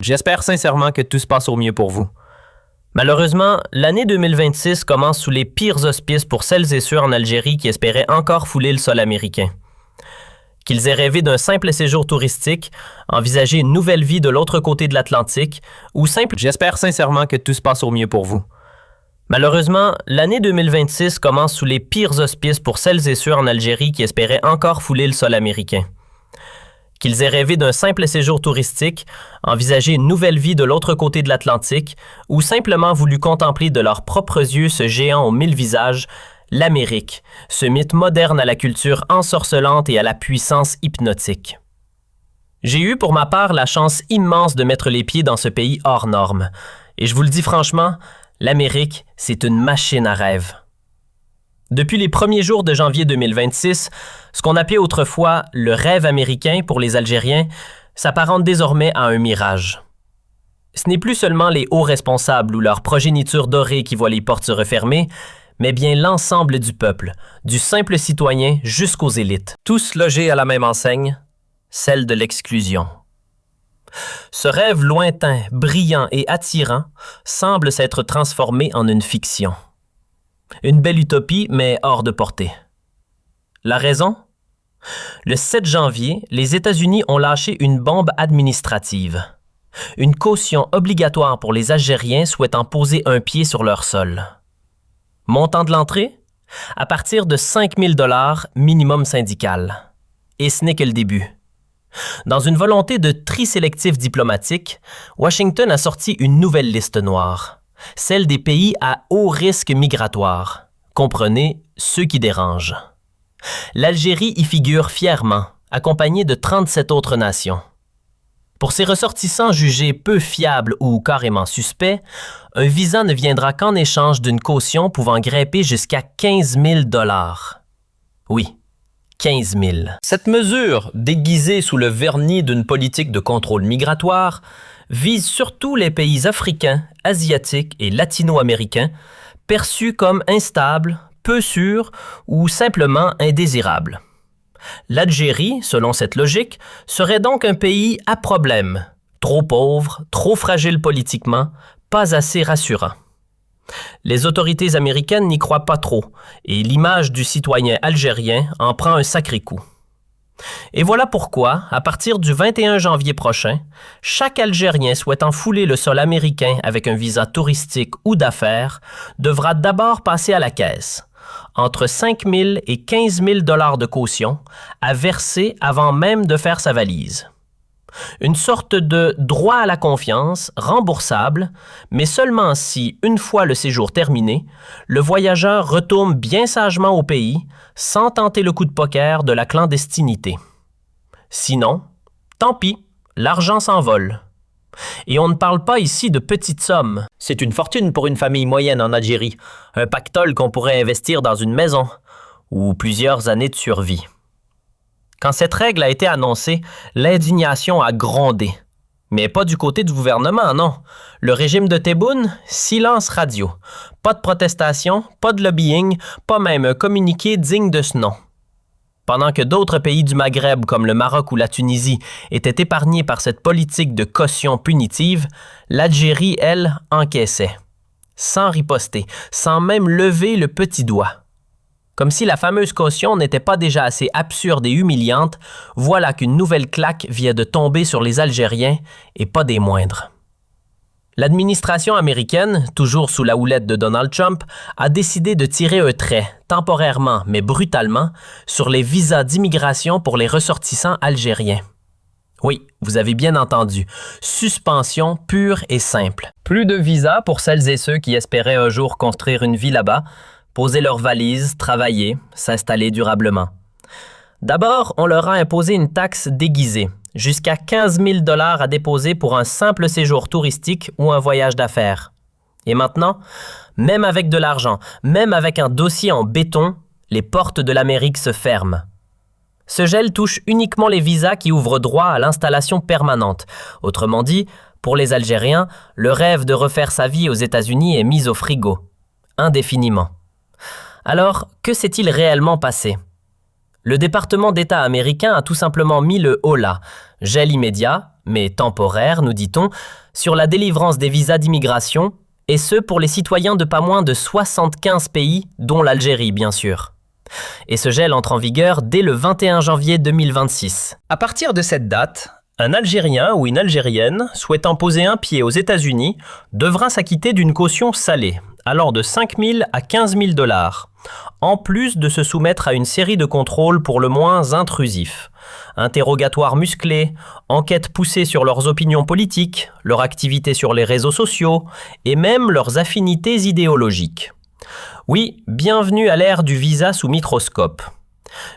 J'espère sincèrement que tout se passe au mieux pour vous. Malheureusement, l'année 2026 commence sous les pires auspices pour celles et ceux en Algérie qui espéraient encore fouler le sol américain. Qu'ils aient rêvé d'un simple séjour touristique, envisager une nouvelle vie de l'autre côté de l'Atlantique, ou simple... J'espère sincèrement que tout se passe au mieux pour vous. Malheureusement, l'année 2026 commence sous les pires auspices pour celles et ceux en Algérie qui espéraient encore fouler le sol américain. Qu'ils aient rêvé d'un simple séjour touristique, envisager une nouvelle vie de l'autre côté de l'Atlantique, ou simplement voulu contempler de leurs propres yeux ce géant aux 1000 visages, l'Amérique, ce mythe moderne à la culture ensorcelante et à la puissance hypnotique. J'ai eu pour ma part la chance immense de mettre les pieds dans ce pays hors norme, et je vous le dis franchement, l'Amérique, c'est une machine à rêve. Depuis les premiers jours de janvier 2026, ce qu'on appelait autrefois le rêve américain pour les Algériens s'apparente désormais à un mirage. Ce n'est plus seulement les hauts responsables ou leur progéniture dorée qui voient les portes se refermer, mais bien l'ensemble du peuple, du simple citoyen jusqu'aux élites, tous logés à la même enseigne, celle de l'exclusion. Ce rêve lointain, brillant et attirant semble s'être transformé en une fiction. Une belle utopie, mais hors de portée. La raison? Le 7 janvier, les États-Unis ont lâché une bombe administrative. Une caution obligatoire pour les Algériens souhaitant poser un pied sur leur sol. Montant de l'entrée? À partir de 5 000 $ minimum syndical. Et ce n'est que le début. Dans une volonté de tri sélectif diplomatique, Washington a sorti une nouvelle liste noire. Celle des pays à haut risque migratoire. Comprenez, ceux qui dérangent. L'Algérie y figure fièrement, accompagnée de 37 autres nations. Pour ces ressortissants jugés peu fiables ou carrément suspects, un visa ne viendra qu'en échange d'une caution pouvant grimper jusqu'à 15 000 $. Oui, 15 000. Cette mesure, déguisée sous le vernis d'une politique de contrôle migratoire, vise surtout les pays africains, asiatiques et latino-américains, perçus comme instables, peu sûrs ou simplement indésirables. L'Algérie, selon cette logique, serait donc un pays à problème, trop pauvre, trop fragile politiquement, pas assez rassurant. Les autorités américaines n'y croient pas trop, et l'image du citoyen algérien en prend un sacré coup. Et voilà pourquoi, à partir du 21 janvier prochain, chaque Algérien souhaitant fouler le sol américain avec un visa touristique ou d'affaires devra d'abord passer à la caisse, entre 5 000 et 15 000 $ de caution à verser avant même de faire sa valise. Une sorte de droit à la confiance, remboursable, mais seulement si, une fois le séjour terminé, le voyageur retourne bien sagement au pays, sans tenter le coup de poker de la clandestinité. Sinon, tant pis, l'argent s'envole. Et on ne parle pas ici de petites sommes. C'est une fortune pour une famille moyenne en Algérie, un pactole qu'on pourrait investir dans une maison, ou plusieurs années de survie. Quand cette règle a été annoncée, l'indignation a grondé. Mais pas du côté du gouvernement, non. Le régime de Tebboune, silence radio. Pas de protestation, pas de lobbying, pas même un communiqué digne de ce nom. Pendant que d'autres pays du Maghreb comme le Maroc ou la Tunisie étaient épargnés par cette politique de caution punitive, l'Algérie, elle, encaissait. Sans riposter, sans même lever le petit doigt. Comme si la fameuse caution n'était pas déjà assez absurde et humiliante, voilà qu'une nouvelle claque vient de tomber sur les Algériens, et pas des moindres. L'administration américaine, toujours sous la houlette de Donald Trump, a décidé de tirer un trait, temporairement mais brutalement, sur les visas d'immigration pour les ressortissants algériens. Oui, vous avez bien entendu, suspension pure et simple. Plus de visas pour celles et ceux qui espéraient un jour construire une vie là-bas, poser leurs valises, travailler, s'installer durablement. D'abord, on leur a imposé une taxe déguisée, jusqu'à 15 000 $ à déposer pour un simple séjour touristique ou un voyage d'affaires. Et maintenant, même avec de l'argent, même avec un dossier en béton, les portes de l'Amérique se ferment. Ce gel touche uniquement les visas qui ouvrent droit à l'installation permanente. Autrement dit, pour les Algériens, le rêve de refaire sa vie aux États-Unis est mis au frigo, indéfiniment. Alors, que s'est-il réellement passé? Le département d'État américain a tout simplement mis le holà, gel immédiat, mais temporaire, nous dit-on, sur la délivrance des visas d'immigration, et ce pour les citoyens de pas moins de 75 pays, dont l'Algérie, bien sûr. Et ce gel entre en vigueur dès le 21 janvier 2026. À partir de cette date, un Algérien ou une Algérienne souhaitant poser un pied aux États-Unis devra s'acquitter d'une caution salée, allant de 5 000 à 15 000 $, en plus de se soumettre à une série de contrôles pour le moins intrusifs. Interrogatoires musclés, enquêtes poussées sur leurs opinions politiques, leur activité sur les réseaux sociaux et même leurs affinités idéologiques. Oui, bienvenue à l'ère du visa sous microscope.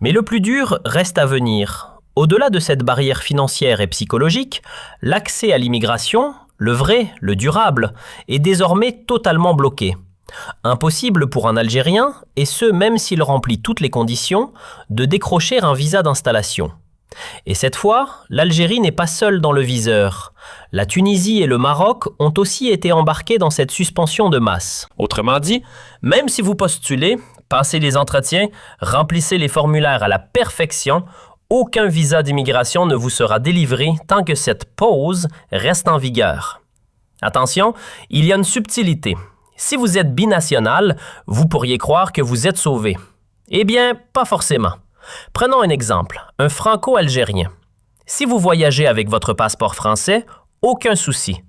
Mais le plus dur reste à venir. Au-delà de cette barrière financière et psychologique, l'accès à l'immigration, le vrai, le durable, est désormais totalement bloqué. Impossible pour un Algérien, et ce même s'il remplit toutes les conditions, de décrocher un visa d'installation. Et cette fois, l'Algérie n'est pas seule dans le viseur. La Tunisie et le Maroc ont aussi été embarqués dans cette suspension de masse. Autrement dit, même si vous postulez, passez les entretiens, remplissez les formulaires à la perfection, aucun visa d'immigration ne vous sera délivré tant que cette pause reste en vigueur. Attention, il y a une subtilité. Si vous êtes binational, vous pourriez croire que vous êtes sauvé. Eh bien, pas forcément. Prenons un exemple, un franco-algérien. Si vous voyagez avec votre passeport français, aucun souci.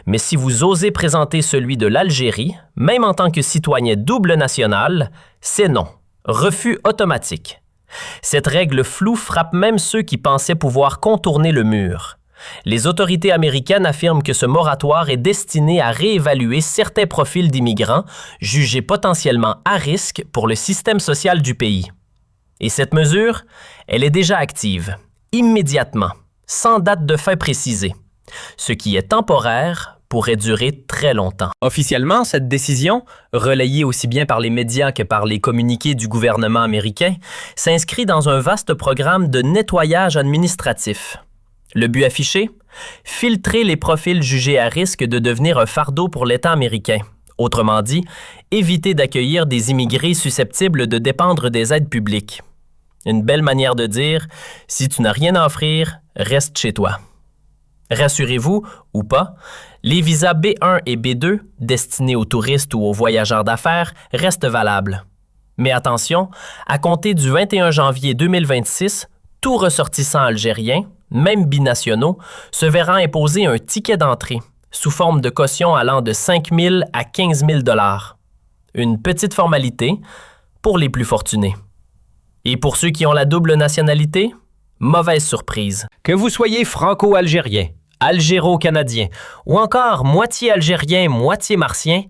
Mais si vous osez présenter celui de l'Algérie, même en tant que citoyen double national, c'est non. Refus automatique. Cette règle floue frappe même ceux qui pensaient pouvoir contourner le mur. Les autorités américaines affirment que ce moratoire est destiné à réévaluer certains profils d'immigrants jugés potentiellement à risque pour le système social du pays. Et cette mesure, elle est déjà active, immédiatement, sans date de fin précisée. Ce qui est temporaire pourrait durer très longtemps. Officiellement, cette décision, relayée aussi bien par les médias que par les communiqués du gouvernement américain, s'inscrit dans un vaste programme de nettoyage administratif. Le but affiché? Filtrer les profils jugés à risque de devenir un fardeau pour l'État américain. Autrement dit, éviter d'accueillir des immigrés susceptibles de dépendre des aides publiques. Une belle manière de dire, si tu n'as rien à offrir, reste chez toi. Rassurez-vous, ou pas, les visas B1 et B2, destinés aux touristes ou aux voyageurs d'affaires, restent valables. Mais attention, à compter du 21 janvier 2026, tout ressortissant algérien, même binationaux, se verra imposer un ticket d'entrée, sous forme de caution allant de 5 000 à 15 000 $. Une petite formalité pour les plus fortunés. Et pour ceux qui ont la double nationalité, mauvaise surprise. Que vous soyez franco-algérien, algéro-canadien ou encore moitié algérien, moitié martien,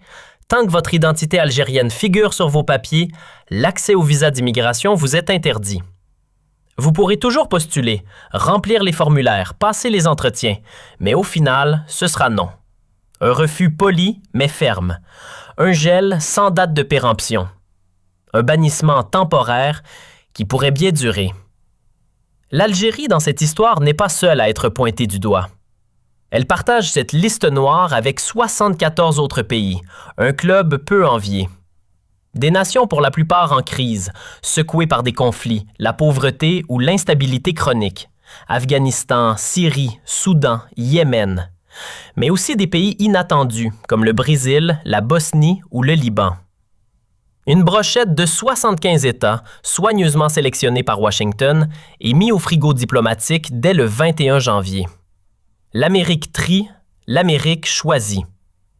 tant que votre identité algérienne figure sur vos papiers, l'accès au visa d'immigration vous est interdit. Vous pourrez toujours postuler, remplir les formulaires, passer les entretiens, mais au final, ce sera non. Un refus poli mais ferme. Un gel sans date de péremption. Un bannissement temporaire qui pourrait bien durer. L'Algérie, dans cette histoire, n'est pas seule à être pointée du doigt. Elle partage cette liste noire avec 74 autres pays, un club peu envié. Des nations pour la plupart en crise, secouées par des conflits, la pauvreté ou l'instabilité chronique. Afghanistan, Syrie, Soudan, Yémen. Mais aussi des pays inattendus, comme le Brésil, la Bosnie ou le Liban. Une brochette de 75 États, soigneusement sélectionnés par Washington et mis au frigo diplomatique dès le 21 janvier. L'Amérique trie, l'Amérique choisit.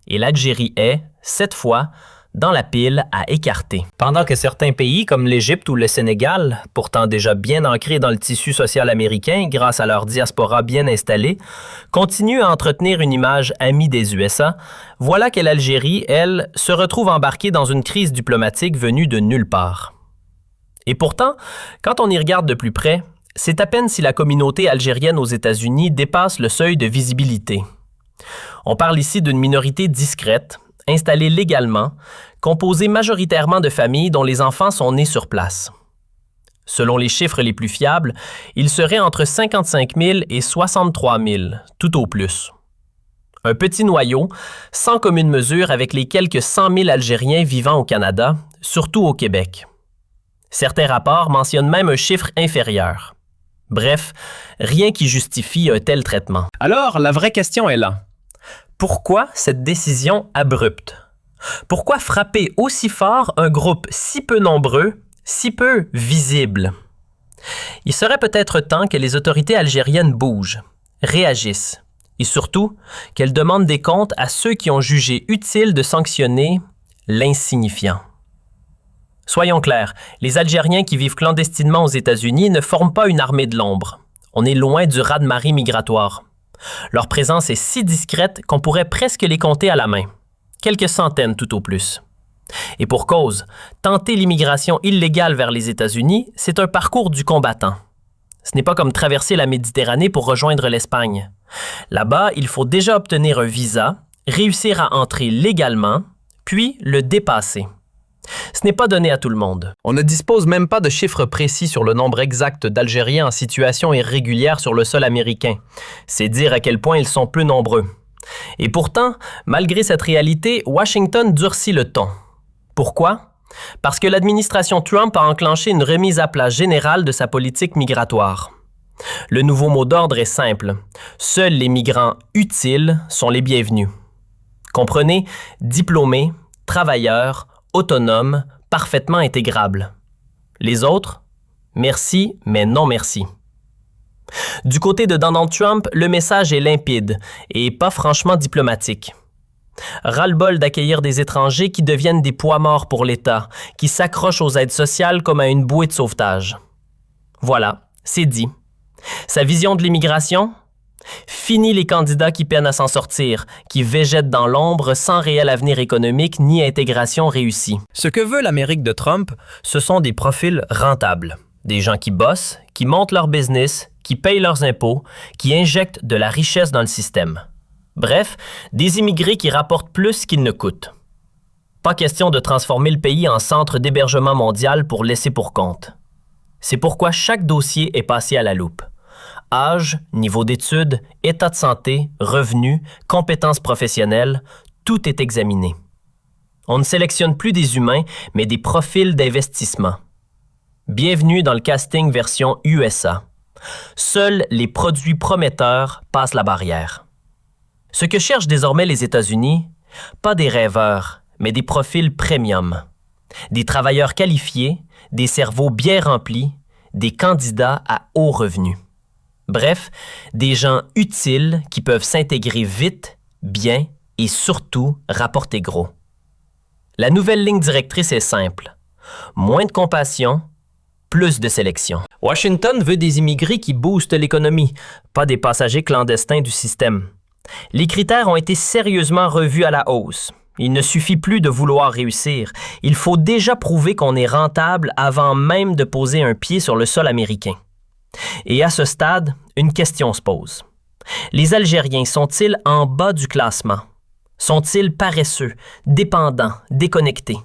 Et l'Algérie est, cette fois, dans la pile à écarter. Pendant que certains pays comme l'Égypte ou le Sénégal, pourtant déjà bien ancrés dans le tissu social américain grâce à leur diaspora bien installée, continuent à entretenir une image amie des USA, voilà que l'Algérie, elle, se retrouve embarquée dans une crise diplomatique venue de nulle part. Et pourtant, quand on y regarde de plus près, c'est à peine si la communauté algérienne aux États-Unis dépasse le seuil de visibilité. On parle ici d'une minorité discrète, installée légalement, composée majoritairement de familles dont les enfants sont nés sur place. Selon les chiffres les plus fiables, il serait entre 55 000 et 63 000, tout au plus. Un petit noyau, sans commune mesure avec les quelques 100 000 Algériens vivant au Canada, surtout au Québec. Certains rapports mentionnent même un chiffre inférieur. Bref, rien qui justifie un tel traitement. Alors, la vraie question est là. Pourquoi cette décision abrupte? Pourquoi frapper aussi fort un groupe si peu nombreux, si peu visible? Il serait peut-être temps que les autorités algériennes bougent, réagissent, et surtout qu'elles demandent des comptes à ceux qui ont jugé utile de sanctionner l'insignifiant. Soyons clairs, les Algériens qui vivent clandestinement aux États-Unis ne forment pas une armée de l'ombre. On est loin du raz-de-marée migratoire. Leur présence est si discrète qu'on pourrait presque les compter à la main. Quelques centaines tout au plus. Et pour cause, tenter l'immigration illégale vers les États-Unis, c'est un parcours du combattant. Ce n'est pas comme traverser la Méditerranée pour rejoindre l'Espagne. Là-bas, il faut déjà obtenir un visa, réussir à entrer légalement, puis le dépasser. Ce n'est pas donné à tout le monde. On ne dispose même pas de chiffres précis sur le nombre exact d'Algériens en situation irrégulière sur le sol américain. C'est dire à quel point ils sont peu nombreux. Et pourtant, malgré cette réalité, Washington durcit le ton. Pourquoi? Parce que l'administration Trump a enclenché une remise à plat générale de sa politique migratoire. Le nouveau mot d'ordre est simple. Seuls les migrants utiles sont les bienvenus. Comprenez, diplômés, travailleurs, autonomes, parfaitement intégrables. Les autres? Merci, mais non merci. Du côté de Donald Trump, le message est limpide et pas franchement diplomatique. Ras-le-bol d'accueillir des étrangers qui deviennent des poids morts pour l'État, qui s'accrochent aux aides sociales comme à une bouée de sauvetage. Voilà, c'est dit. Sa vision de l'immigration? Fini les candidats qui peinent à s'en sortir, qui végètent dans l'ombre sans réel avenir économique ni intégration réussie. Ce que veut l'Amérique de Trump, ce sont des profils rentables. Des gens qui bossent, qui montent leur business, qui payent leurs impôts, qui injectent de la richesse dans le système. Bref, des immigrés qui rapportent plus qu'ils ne coûtent. Pas question de transformer le pays en centre d'hébergement mondial pour laisser pour compte. C'est pourquoi chaque dossier est passé à la loupe. Âge, niveau d'études, état de santé, revenus, compétences professionnelles, tout est examiné. On ne sélectionne plus des humains, mais des profils d'investissement. Bienvenue dans le casting version USA. Seuls les produits prometteurs passent la barrière. Ce que cherchent désormais les États-Unis, pas des rêveurs, mais des profils premium. Des travailleurs qualifiés, des cerveaux bien remplis, des candidats à haut revenu. Bref, des gens utiles qui peuvent s'intégrer vite, bien et surtout rapporter gros. La nouvelle ligne directrice est simple. Moins de compassion, plus de sélection. Washington veut des immigrés qui boostent l'économie, pas des passagers clandestins du système. Les critères ont été sérieusement revus à la hausse. Il ne suffit plus de vouloir réussir. Il faut déjà prouver qu'on est rentable avant même de poser un pied sur le sol américain. Et à ce stade, une question se pose. Les Algériens sont-ils en bas du classement? Sont-ils paresseux, dépendants, déconnectés?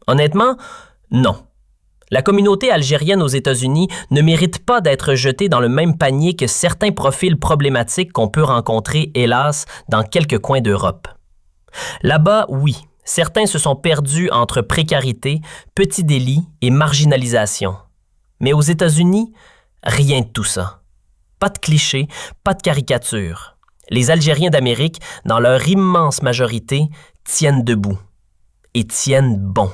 Honnêtement, non. La communauté algérienne aux États-Unis ne mérite pas d'être jetée dans le même panier que certains profils problématiques qu'on peut rencontrer, hélas, dans quelques coins d'Europe. Là-bas, oui, certains se sont perdus entre précarité, petits délits et marginalisation. Mais aux États-Unis, rien de tout ça. Pas de clichés, pas de caricatures. Les Algériens d'Amérique, dans leur immense majorité, tiennent debout. Et tiennent bon.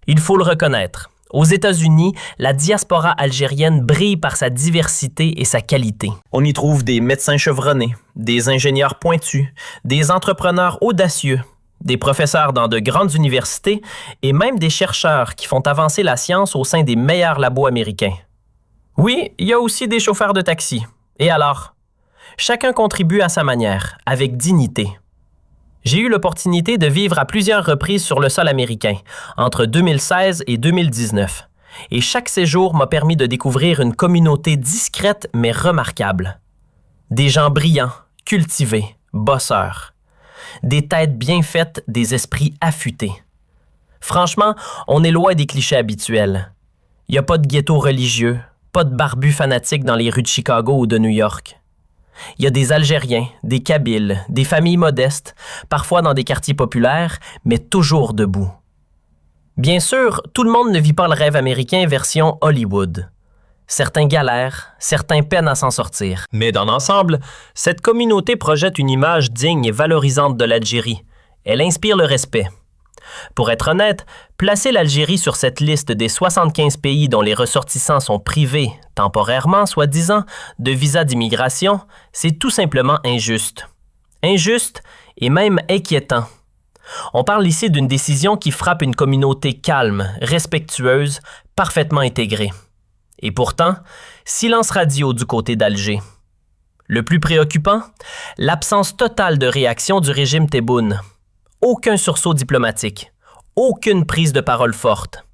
Il faut le reconnaître. Aux États-Unis, la diaspora algérienne brille par sa diversité et sa qualité. On y trouve des médecins chevronnés, des ingénieurs pointus, des entrepreneurs audacieux, des professeurs dans de grandes universités et même des chercheurs qui font avancer la science au sein des meilleurs labos américains. Oui, il y a aussi des chauffeurs de taxi. Et alors? Chacun contribue à sa manière, avec dignité. J'ai eu l'opportunité de vivre à plusieurs reprises sur le sol américain, entre 2016 et 2019, et chaque séjour m'a permis de découvrir une communauté discrète mais remarquable. Des gens brillants, cultivés, bosseurs. Des têtes bien faites, des esprits affûtés. Franchement, on est loin des clichés habituels. Il n'y a pas de ghetto religieux, pas de barbus fanatiques dans les rues de Chicago ou de New York. Il y a des Algériens, des Kabyles, des familles modestes, parfois dans des quartiers populaires, mais toujours debout. Bien sûr, tout le monde ne vit pas le rêve américain version Hollywood. Certains galèrent, certains peinent à s'en sortir. Mais dans l'ensemble, cette communauté projette une image digne et valorisante de l'Algérie. Elle inspire le respect. Pour être honnête, placer l'Algérie sur cette liste des 75 pays dont les ressortissants sont privés, temporairement soi-disant, de visas d'immigration, c'est tout simplement injuste. Injuste et même inquiétant. On parle ici d'une décision qui frappe une communauté calme, respectueuse, parfaitement intégrée. Et pourtant, silence radio du côté d'Alger. Le plus préoccupant, l'absence totale de réaction du régime Tebboune. Aucun sursaut diplomatique, aucune prise de parole forte.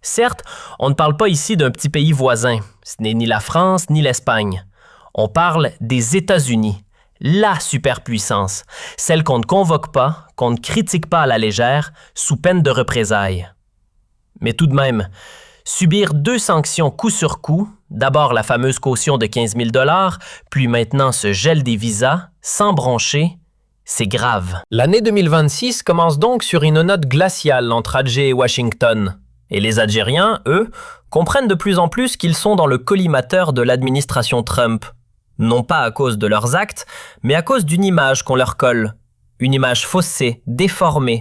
Certes, on ne parle pas ici d'un petit pays voisin, ce n'est ni la France ni l'Espagne. On parle des États-Unis, la superpuissance, celle qu'on ne convoque pas, qu'on ne critique pas à la légère, sous peine de représailles. Mais tout de même, subir 2 sanctions coup sur coup, d'abord la fameuse caution de 15 000 $, puis maintenant ce gel des visas, sans broncher, c'est grave. L'année 2026 commence donc sur une note glaciale entre Alger et Washington. Et les Algériens, eux, comprennent de plus en plus qu'ils sont dans le collimateur de l'administration Trump. Non pas à cause de leurs actes, mais à cause d'une image qu'on leur colle. Une image faussée, déformée,